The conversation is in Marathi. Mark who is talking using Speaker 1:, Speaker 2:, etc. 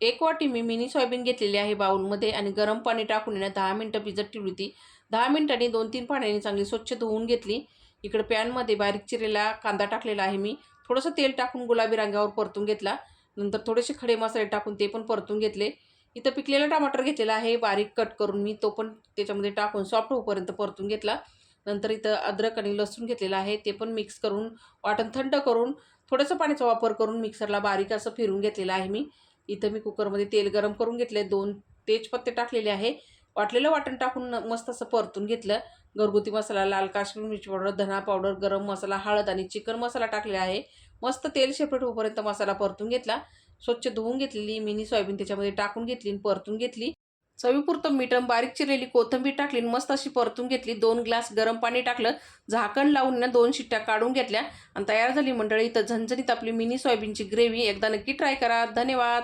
Speaker 1: एक वाटी मी मिनी सोयाबीन घेतलेली आहे बाउलमध्ये आणि गरम पाणी टाकून ना 10 मिनिटं भिजत ठेवली होती. 10 मिनिटांनी 2-3 पाण्याने चांगली स्वच्छ धुवून घेतली. इकडे पॅनमध्ये बारीक चिरलेला कांदा टाकलेला आहे मी. थोडंसं तेल टाकून गुलाबी रंगावर परतून घेतला. नंतर थोडेसे खडे मसाले टाकून ते पण परतून घेतले. इथं पिकलेला टमाटर घेतलेला आहे बारीक कट करून मी, तो पण त्याच्यामध्ये टाकून सॉफ्ट होईपर्यंत परतून घेतला. नंतर इथं अद्रक आणि लसूण घेतलेला आहे, ते पण मिक्स करून वाटण थंड करून थोडंसं पाण्याचा वापर करून मिक्सरला बारीक असं फिरवून घेतलेलं आहे मी. इथं मी कुकरमध्ये तेल गरम करून घेतले, 2 तेजपत्ते टाकलेले आहे. वाटलेलं वाटण टाकून मस्त असं परतून घेतलं. घरगुती मसाला, लाल काश्मीरी मिरची पावडर, धना पावडर, गरम मसाला, हळद आणि चिकन मसाला टाकलेला आहे. मस्त तेल सेपरेट होईपर्यंत मसाला परतून घेतला. स्वच्छ धुवून घेतलेली मिनी सोयाबीन त्याच्यामध्ये टाकून घेतली आणि परतून घेतली. चवीपुरतं मीठ, बारीक चिरलेली कोथिंबीर टाकली, मस्त अशी परतून घेतली. 2 ग्लास गरम पाणी टाकलं. झाकण लावून ना 2 शिट्ट्या काढून घेतल्या आणि तयार झाली मंडळी. तर झणझणीत आपली मिनी सोयाबीनची ग्रेव्ही. एकदा नक्की ट्राय करा. धन्यवाद.